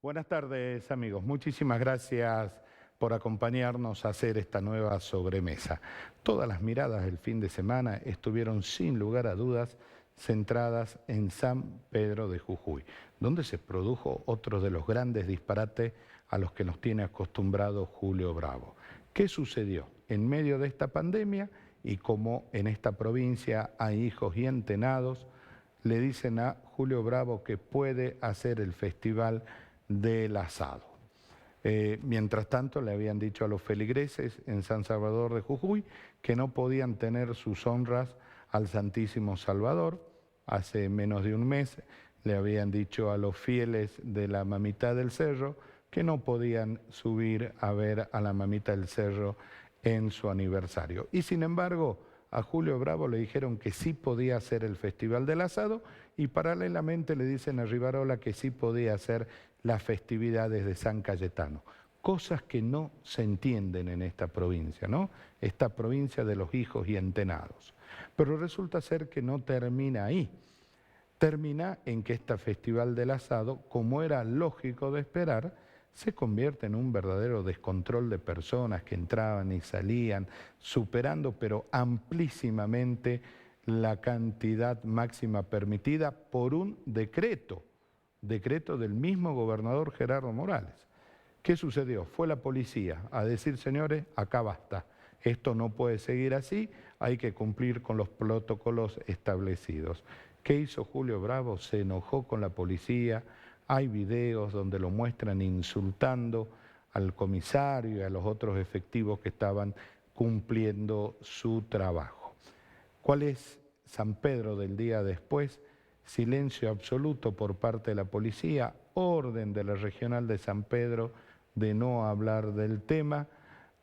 Buenas tardes, amigos. Muchísimas gracias por acompañarnos a hacer esta nueva sobremesa. Todas las miradas del fin de semana estuvieron sin lugar a dudas centradas en San Pedro de Jujuy, donde se produjo otro de los grandes disparates a los que nos tiene acostumbrado Julio Bravo. ¿Qué sucedió en medio de esta pandemia y cómo en esta provincia hay hijos y entenados? Le dicen a Julio Bravo que puede hacer el festival del asado. Mientras tanto, le habían dicho a los feligreses en San Salvador de Jujuy que no podían tener sus honras al Santísimo Salvador. Hace menos de un mes le habían dicho a los fieles de la Mamita del Cerro que no podían subir a ver a la Mamita del Cerro en su aniversario. Y sin embargo, a Julio Bravo le dijeron que sí podía hacer el Festival del Asado y paralelamente le dicen a Rivarola que sí podía hacer las festividades de San Cayetano. Cosas que no se entienden en esta provincia, ¿no? Esta provincia de los hijos y entenados. Pero resulta ser que no termina ahí. Termina en que este Festival del Asado, como era lógico de esperar, se convierte en un verdadero descontrol de personas que entraban y salían, superando pero amplísimamente la cantidad máxima permitida por un decreto del mismo gobernador Gerardo Morales. ¿Qué sucedió? Fue la policía a decir, señores, acá basta, esto no puede seguir así, hay que cumplir con los protocolos establecidos. ¿Qué hizo Julio Bravo? Se enojó con la policía. Hay videos donde lo muestran insultando al comisario y a los otros efectivos que estaban cumpliendo su trabajo. ¿Cuál es San Pedro del día después? Silencio absoluto por parte de la policía, orden de la regional de San Pedro de no hablar del tema.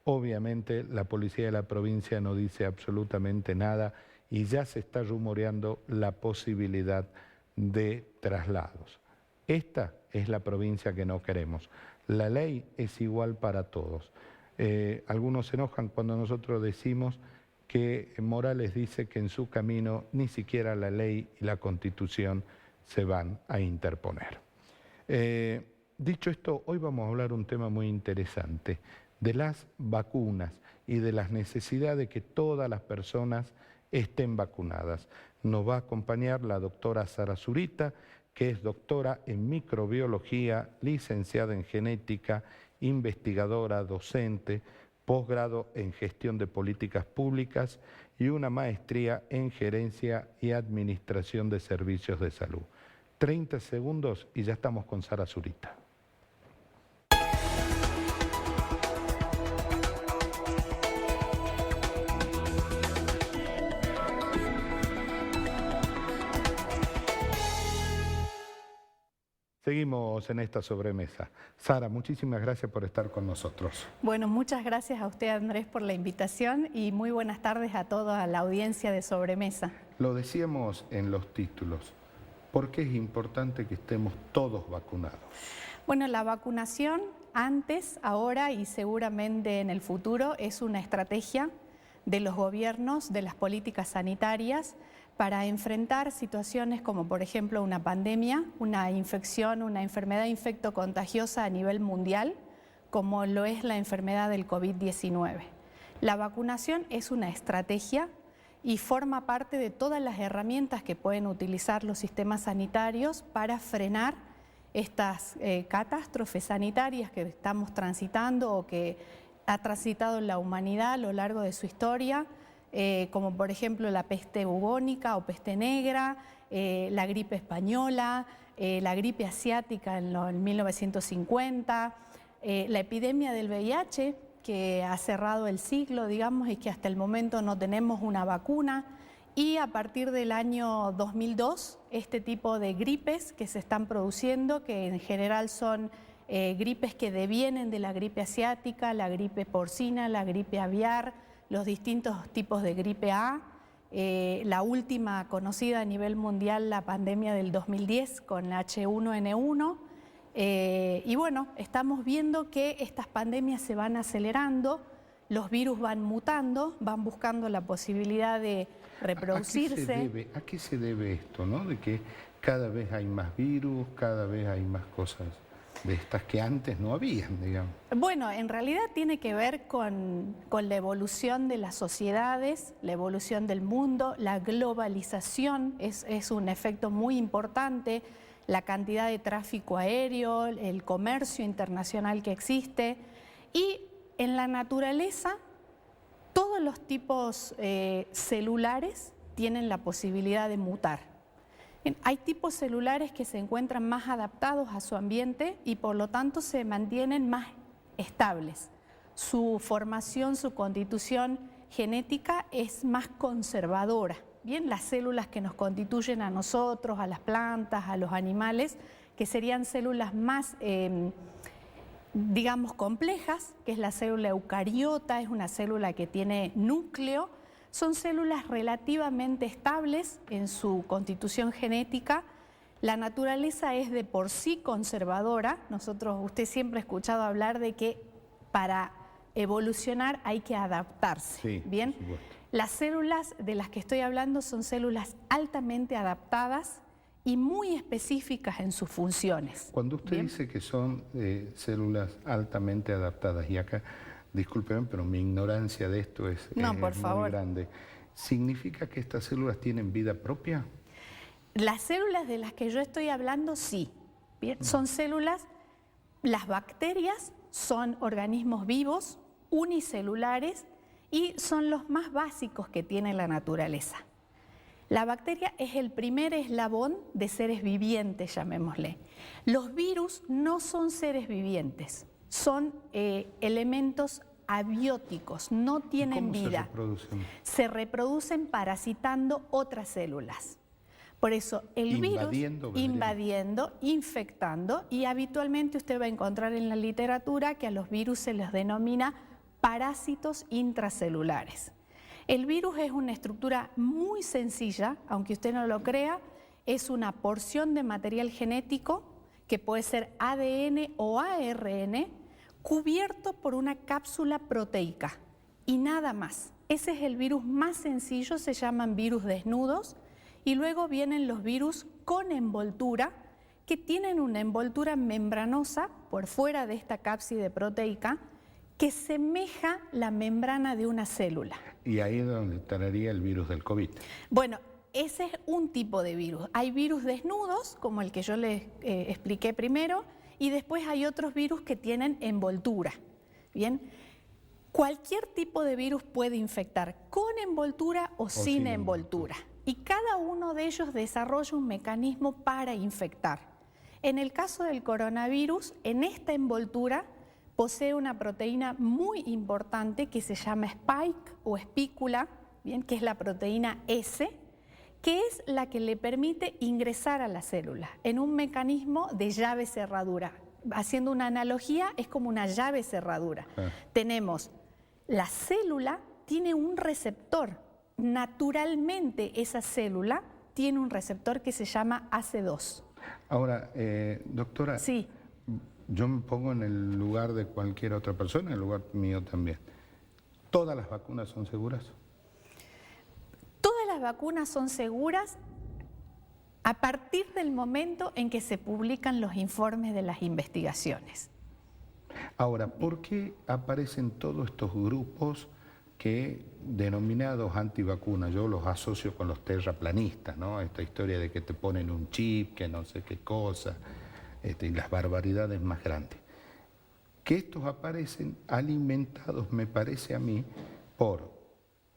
Obviamente la policía de la provincia no dice absolutamente nada y ya se está rumoreando la posibilidad de traslados. Esta es la provincia que no queremos. La ley es igual para todos. Algunos se enojan cuando nosotros decimos que Morales dice que en su camino ni siquiera la ley y la Constitución se van a interponer. Dicho esto, hoy vamos a hablar un tema muy interesante, de las vacunas y de las necesidades de que todas las personas estén vacunadas. Nos va a acompañar la doctora Sara Zurita, que es doctora en microbiología, licenciada en genética, investigadora, docente, posgrado en gestión de políticas públicas y una maestría en gerencia y administración de servicios de salud. 30 segundos y ya estamos con Sara Zurita. Seguimos en esta sobremesa. Sara, muchísimas gracias por estar con nosotros. Bueno, muchas gracias a usted, Andrés, por la invitación y muy buenas tardes a toda la audiencia de Sobremesa. Lo decíamos en los títulos, ¿por qué es importante que estemos todos vacunados? Bueno, la vacunación antes, ahora y seguramente en el futuro es una estrategia de los gobiernos, de las políticas sanitarias, para enfrentar situaciones como, por ejemplo, una pandemia, una infección, una enfermedad infectocontagiosa a nivel mundial, como lo es la enfermedad del COVID-19. La vacunación es una estrategia y forma parte de todas las herramientas que pueden utilizar los sistemas sanitarios para frenar estas catástrofes sanitarias que estamos transitando o que ha transitado la humanidad a lo largo de su historia, como por ejemplo la peste bubónica o peste negra, la gripe española, la gripe asiática en 1950, la epidemia del VIH que ha cerrado el siglo, digamos, y que hasta el momento no tenemos una vacuna, y a partir del año 2002 este tipo de gripes que se están produciendo, que en general son gripes que devienen de la gripe asiática, la gripe porcina, la gripe aviar, los distintos tipos de gripe A, la última conocida a nivel mundial, la pandemia del 2010 con la H1N1, y bueno, estamos viendo que estas pandemias se van acelerando, los virus van mutando, van buscando la posibilidad de reproducirse. ¿A qué se debe esto, no? De que cada vez hay más virus, cada vez hay más cosas. de estas que antes no habían, digamos. Bueno, en realidad tiene que ver con la evolución de las sociedades, la evolución del mundo, la globalización es un efecto muy importante, la cantidad de tráfico aéreo, el comercio internacional que existe, y en la naturaleza todos los tipos celulares tienen la posibilidad de mutar. Hay tipos celulares que se encuentran más adaptados a su ambiente y por lo tanto se mantienen más estables. Su formación, su constitución genética es más conservadora. Bien, las células que nos constituyen a nosotros, a las plantas, a los animales, que serían células más, digamos, complejas, que es la célula eucariota, es una célula que tiene núcleo. Son células relativamente estables en su constitución genética. La naturaleza es de por sí conservadora. Usted siempre ha escuchado hablar de que para evolucionar hay que adaptarse. Sí, ¿bien? por supuesto. Las células de las que estoy hablando son células altamente adaptadas y muy específicas en sus funciones. Cuando usted ¿bien? dice que son células altamente adaptadas, y acá, discúlpeme, pero mi ignorancia de esto es muy grande, ¿significa que estas células tienen vida propia? Las células de las que yo estoy hablando, sí. ¿Bien? Son células, las bacterias son organismos vivos, unicelulares, y son los más básicos que tiene la naturaleza. La bacteria es el primer eslabón de seres vivientes, llamémosle. Los virus no son seres vivientes, son elementos abióticos, no tienen vida. ¿Cómo se reproducen? Se reproducen parasitando otras células. Por eso el virus invadiendo, infectando, y habitualmente usted va a encontrar en la literatura que a los virus se les denomina parásitos intracelulares. El virus es una estructura muy sencilla, aunque usted no lo crea, es una porción de material genético que puede ser ADN o ARN cubierto por una cápsula proteica y nada más. Ese es el virus más sencillo, se llaman virus desnudos, y luego vienen los virus con envoltura, que tienen una envoltura membranosa por fuera de esta cápside proteica que semeja la membrana de una célula. Y ahí es donde estaría el virus del COVID. Bueno, ese es un tipo de virus. Hay virus desnudos, como el que yo les expliqué primero, y después hay otros virus que tienen envoltura. Bien, cualquier tipo de virus puede infectar con envoltura o sin envoltura. Y cada uno de ellos desarrolla un mecanismo para infectar. En el caso del coronavirus, en esta envoltura posee una proteína muy importante que se llama spike o espícula, bien, que es la proteína S, que es la que le permite ingresar a la célula en un mecanismo de llave cerradura. Haciendo una analogía, es como una llave cerradura. Tenemos la célula, tiene un receptor. Naturalmente esa célula tiene un receptor que se llama AC2. Ahora, doctora, sí. Yo me pongo en el lugar de cualquier otra persona, en el lugar mío también. ¿Todas las vacunas son seguras? Todas las vacunas son seguras a partir del momento en que se publican los informes de las investigaciones. Ahora, ¿por qué aparecen todos estos grupos que, denominados antivacunas, yo los asocio con los terraplanistas, ¿no? Esta historia de que te ponen un chip, que no sé qué cosa, y las barbaridades más grandes? Que estos aparecen alimentados, me parece a mí, por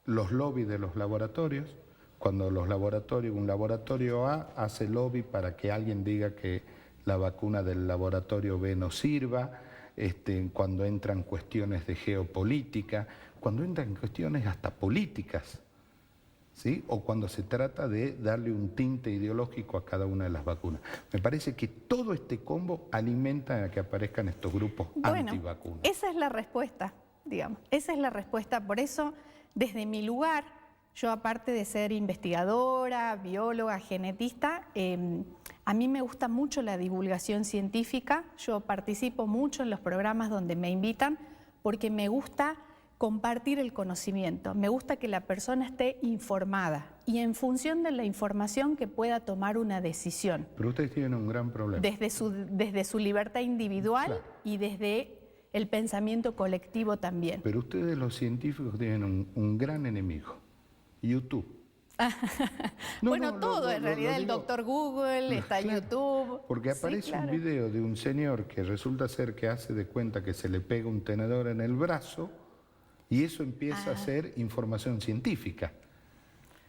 los lobbies de los laboratorios. Cuando un laboratorio A hace lobby para que alguien diga que la vacuna del laboratorio B no sirva, cuando entran cuestiones de geopolítica, cuando entran cuestiones hasta políticas, ¿sí? O cuando se trata de darle un tinte ideológico a cada una de las vacunas. Me parece que todo este combo alimenta a que aparezcan estos grupos antivacunas. Esa es la respuesta, digamos. Esa es la respuesta. Por eso, desde mi lugar, yo aparte de ser investigadora, bióloga, genetista, a mí me gusta mucho la divulgación científica. Yo participo mucho en los programas donde me invitan porque me gusta compartir el conocimiento. Me gusta que la persona esté informada. y en función de la información que pueda tomar una decisión. Pero ustedes tienen un gran problema. Desde su libertad individual, claro, y desde el pensamiento colectivo también. Pero ustedes los científicos tienen un gran enemigo, YouTube. Todo, en realidad el doctor Google, está claro, YouTube. Porque aparece, sí, claro, un video de un señor que resulta ser que hace de cuenta que se le pega un tenedor en el brazo y eso empieza a ser información científica.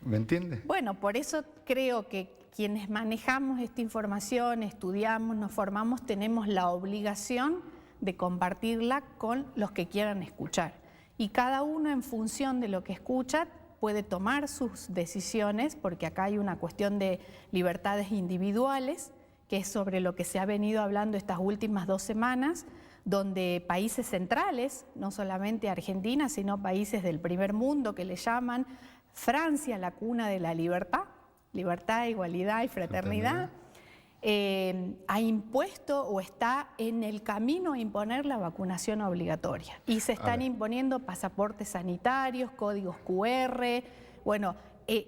¿Me entiendes? Bueno, por eso creo que quienes manejamos esta información, estudiamos, nos formamos, tenemos la obligación de compartirla con los que quieran escuchar. Y cada uno en función de lo que escucha puede tomar sus decisiones, porque acá hay una cuestión de libertades individuales, que es sobre lo que se ha venido hablando estas últimas 2 semanas, donde países centrales, no solamente Argentina, sino países del primer mundo que le llaman Francia, la cuna de la libertad, igualdad y fraternidad, ha impuesto o está en el camino a imponer la vacunación obligatoria. Y se están imponiendo pasaportes sanitarios, códigos QR,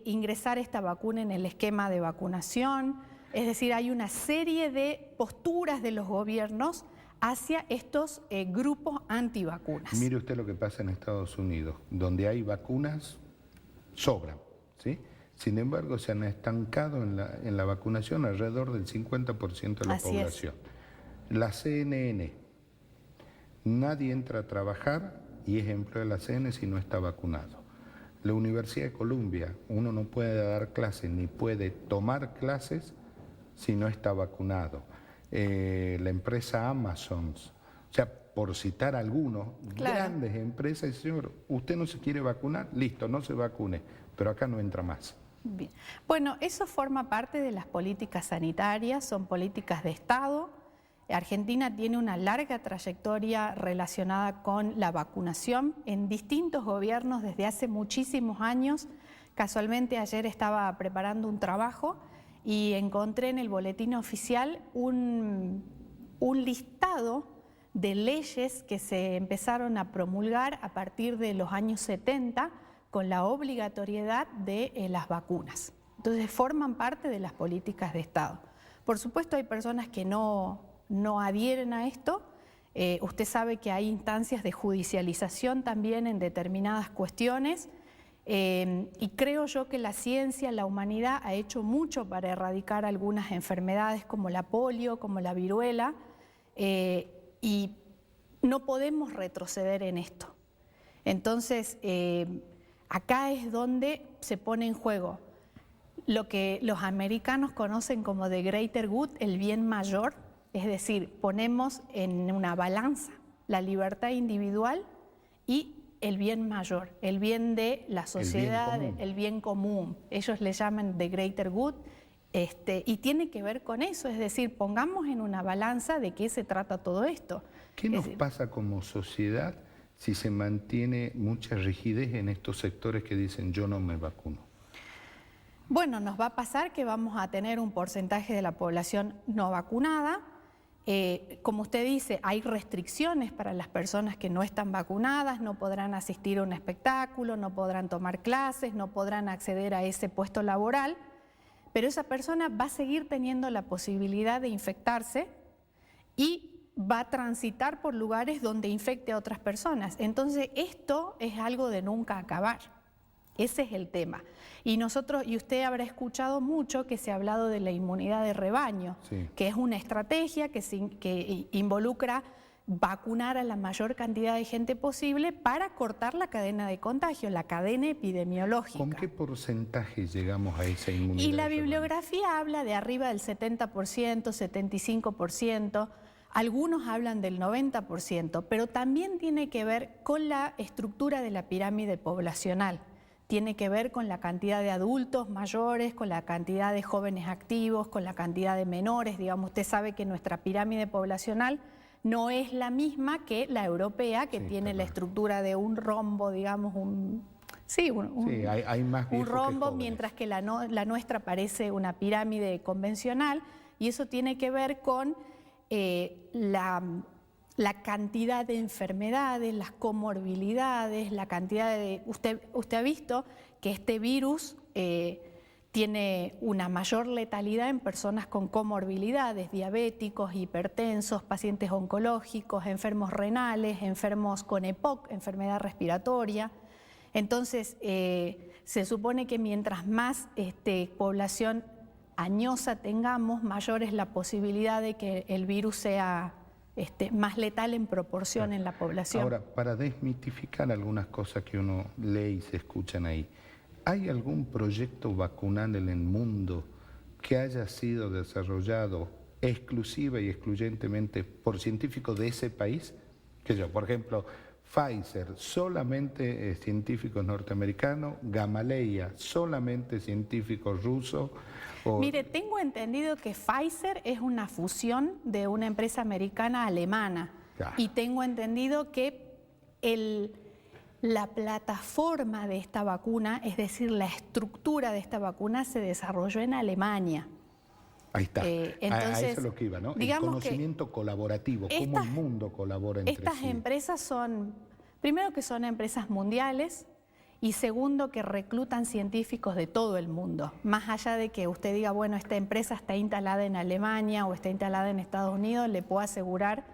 ingresar esta vacuna en el esquema de vacunación. Es decir, hay una serie de posturas de los gobiernos hacia estos grupos antivacunas. Mire usted lo que pasa en Estados Unidos, donde hay vacunas, sobran, ¿sí? Sin embargo, se han estancado en la vacunación alrededor del 50% de la población. La CNN, nadie entra a trabajar y ejemplo de la CNN si no está vacunado. La Universidad de Columbia, uno no puede dar clases ni puede tomar clases si no está vacunado. La empresa Amazon, o sea, por citar algunos, claro, grandes empresas, señor, usted no se quiere vacunar, listo, no se vacune, pero acá no entra más. Bien. Bueno, eso forma parte de las políticas sanitarias, son políticas de Estado. Argentina tiene una larga trayectoria relacionada con la vacunación en distintos gobiernos desde hace muchísimos años. Casualmente ayer estaba preparando un trabajo y encontré en el boletín oficial un listado de leyes que se empezaron a promulgar a partir de los años 70 con la obligatoriedad de las vacunas. Entonces forman parte de las políticas de Estado. Por supuesto hay personas que no adhieren a esto. Usted sabe que hay instancias de judicialización también en determinadas cuestiones y creo yo que la ciencia, la humanidad ha hecho mucho para erradicar algunas enfermedades como la polio, como la viruela y no podemos retroceder en esto. Entonces, acá es donde se pone en juego lo que los americanos conocen como the greater good, el bien mayor, es decir, ponemos en una balanza la libertad individual y el bien mayor, el bien de la sociedad, el bien común. Ellos le llaman the greater good y tiene que ver con eso, es decir, pongamos en una balanza de qué se trata todo esto. ¿Qué nos pasa como sociedad si se mantiene mucha rigidez en estos sectores que dicen yo no me vacuno? Bueno, nos va a pasar que vamos a tener un porcentaje de la población no vacunada. Como usted dice, hay restricciones para las personas que no están vacunadas, no podrán asistir a un espectáculo, no podrán tomar clases, no podrán acceder a ese puesto laboral, pero esa persona va a seguir teniendo la posibilidad de infectarse y va a transitar por lugares donde infecte a otras personas. Entonces, esto es algo de nunca acabar. Ese es el tema. Y usted habrá escuchado mucho que se ha hablado de la inmunidad de rebaño, sí, que es una estrategia que involucra vacunar a la mayor cantidad de gente posible para cortar la cadena de contagio, la cadena epidemiológica. ¿Con qué porcentaje llegamos a esa inmunidad? Y la bibliografía habla de arriba del 70%, 75%, algunos hablan del 90%, pero también tiene que ver con la estructura de la pirámide poblacional. Tiene que ver con la cantidad de adultos mayores, con la cantidad de jóvenes activos, con la cantidad de menores. Digamos, usted sabe que nuestra pirámide poblacional no es la misma que la europea, que tiene la estructura de un rombo, digamos, hay más un rombo, mientras que la nuestra parece una pirámide convencional, y eso tiene que ver con la cantidad de enfermedades, las comorbilidades, la cantidad de... Usted ha visto que este virus tiene una mayor letalidad en personas con comorbilidades, diabéticos, hipertensos, pacientes oncológicos, enfermos renales, enfermos con EPOC, enfermedad respiratoria. Entonces, se supone que mientras más población añosa tengamos, mayor es la posibilidad de que el virus sea más letal en proporción en la población. Ahora, para desmitificar algunas cosas que uno lee y se escuchan ahí, ¿hay algún proyecto vacunal en el mundo que haya sido desarrollado exclusiva y excluyentemente por científicos de ese país? Que yo, por ejemplo, Pfizer, solamente científicos norteamericanos, Gamaleya, solamente científicos rusos. Mire, tengo entendido que Pfizer es una fusión de una empresa americana alemana. Ya. Y tengo entendido que la plataforma de esta vacuna, es decir, la estructura de esta vacuna se desarrolló en Alemania. Ahí está, Entonces, a eso es lo que iba, ¿no? El conocimiento colaborativo, cómo el mundo colabora entre sí. Estas empresas son, primero que son empresas mundiales y segundo que reclutan científicos de todo el mundo. Más allá de que usted diga, bueno, esta empresa está instalada en Alemania o está instalada en Estados Unidos, le puedo asegurar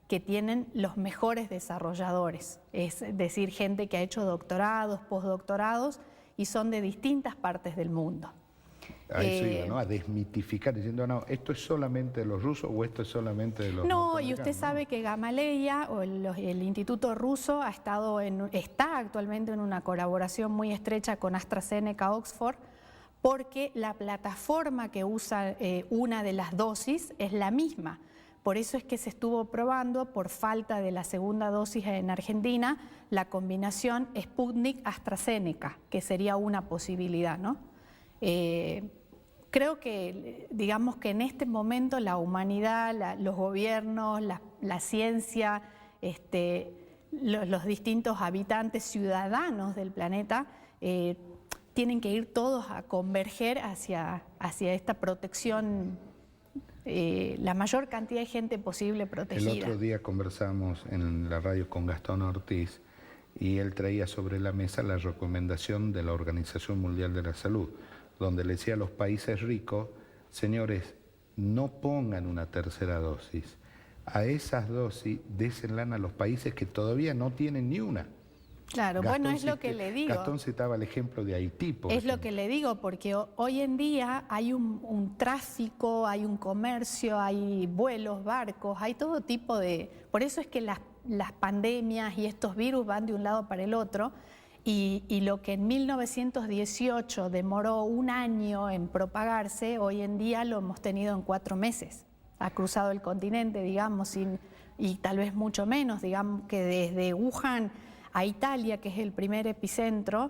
que tienen los mejores desarrolladores. Es decir, gente que ha hecho doctorados, postdoctorados y son de distintas partes del mundo. A eso iba, ¿no? A desmitificar, diciendo, no, esto es solamente de los rusos o esto es solamente de los No, y usted sabe que Gamaleya o el Instituto Ruso está actualmente en una colaboración muy estrecha con AstraZeneca Oxford, porque la plataforma que usa una de las dosis es la misma. Por eso es que se estuvo probando, por falta de la segunda dosis en Argentina, la combinación Sputnik-AstraZeneca, que sería una posibilidad, ¿no? Creo que, digamos que en este momento la humanidad, los gobiernos, la ciencia, los distintos habitantes, ciudadanos del planeta, tienen que ir todos a converger hacia esta protección, la mayor cantidad de gente posible protegida. El otro día conversamos en la radio con Gastón Ortiz y él traía sobre la mesa la recomendación de la Organización Mundial de la Salud, donde le decía a los países ricos, señores, no pongan una tercera dosis. A esas dosis désenla a los países que todavía no tienen ni una. Claro, Gastón, bueno, es lo que le digo. Gastón citaba el ejemplo de Haití, por Es ejemplo. lo que le digo, porque hoy en día hay un tráfico, hay un comercio, hay vuelos, barcos, hay todo tipo de... Por eso es que las pandemias y estos virus van de un lado para el otro, y lo que en 1918 demoró un año en propagarse, hoy en día lo hemos tenido en 4 meses. Ha cruzado el continente, digamos, y tal vez mucho menos, digamos que desde Wuhan a Italia, que es el primer epicentro,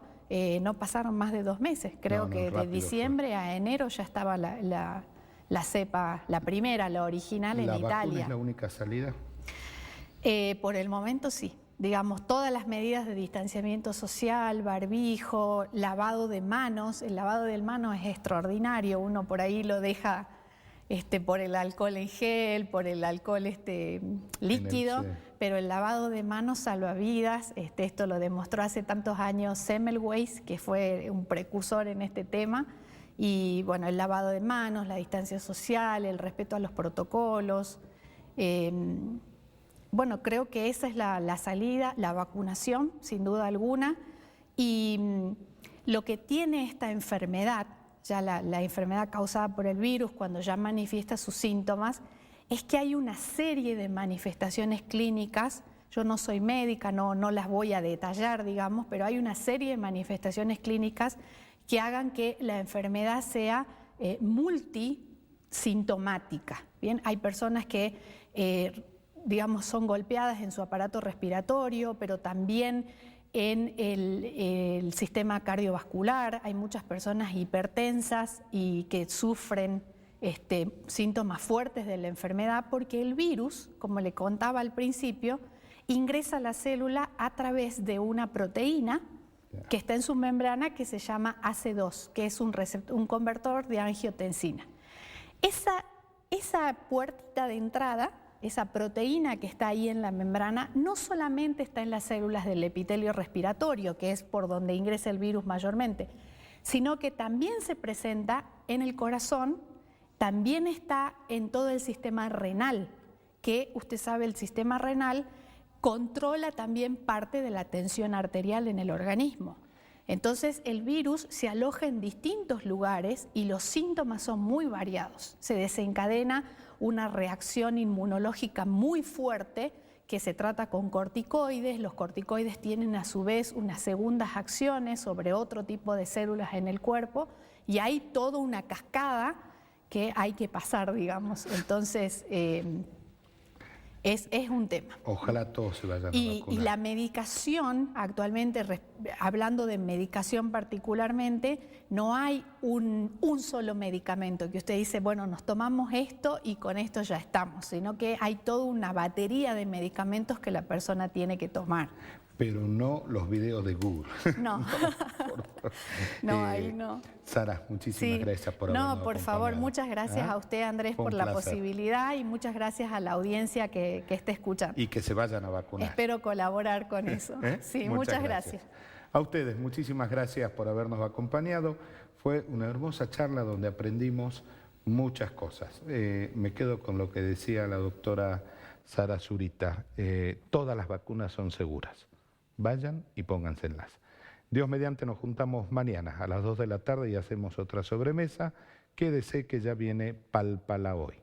no pasaron más de 2 meses. Creo que de diciembre a enero ya estaba la cepa, la primera, la original en Italia. ¿La vacuna es la única salida? Por el momento sí. Digamos, todas las medidas de distanciamiento social, barbijo, lavado de manos. El lavado de manos es extraordinario. Uno por ahí lo deja por el alcohol en gel, por el alcohol líquido, pero el lavado de manos salva vidas. Esto lo demostró hace tantos años Semmelweis, que fue un precursor en este tema. Y bueno, el lavado de manos, la distancia social, el respeto a los protocolos. Bueno, creo que esa es la salida, la vacunación, sin duda alguna. Y lo que tiene esta enfermedad, ya la enfermedad causada por el virus, cuando ya manifiesta sus síntomas, es que hay una serie de manifestaciones clínicas. Yo no soy médica, no las voy a detallar, digamos, pero hay una serie de manifestaciones clínicas que hagan que la enfermedad sea multisintomática. Bien, hay personas que digamos, son golpeadas en su aparato respiratorio, pero también en el sistema cardiovascular. Hay muchas personas hipertensas y que sufren síntomas fuertes de la enfermedad porque el virus, como le contaba al principio, ingresa a la célula a través de una proteína que está en su membrana que se llama AC2, que es un convertor de angiotensina. Esa puertita de entrada, esa proteína que está ahí en la membrana, no solamente está en las células del epitelio respiratorio, que es por donde ingresa el virus mayormente, sino que también se presenta en el corazón, también está en todo el sistema renal, que usted sabe, el sistema renal controla también parte de la tensión arterial en el organismo. Entonces el virus se aloja en distintos lugares y los síntomas son muy variados. Se desencadena una reacción inmunológica muy fuerte que se trata con corticoides. Los corticoides tienen a su vez unas segundas acciones sobre otro tipo de células en el cuerpo y hay toda una cascada que hay que pasar, digamos. Entonces es un tema. Ojalá todos se vayan a vacunar. Y la medicación, actualmente, hablando de medicación particularmente, no hay un solo medicamento que usted dice, bueno, nos tomamos esto y con esto ya estamos, sino que hay toda una batería de medicamentos que la persona tiene que tomar. Pero no los videos de Google. No, no, ahí no. Sara, muchísimas gracias por habernos acompañado. No, por favor, muchas gracias a usted, Andrés, por la posibilidad y muchas gracias a la audiencia que esté escuchando. Y que se vayan a vacunar. Espero colaborar con eso. Sí, muchas gracias. A ustedes, muchísimas gracias por habernos acompañado. Fue una hermosa charla donde aprendimos muchas cosas. Me quedo con lo que decía la doctora Sara Zurita. Todas las vacunas son seguras. Vayan y pónganselas. Dios mediante, nos juntamos mañana a las 2 de la tarde y hacemos otra sobremesa. Quédese que ya viene Pálpala Hoy.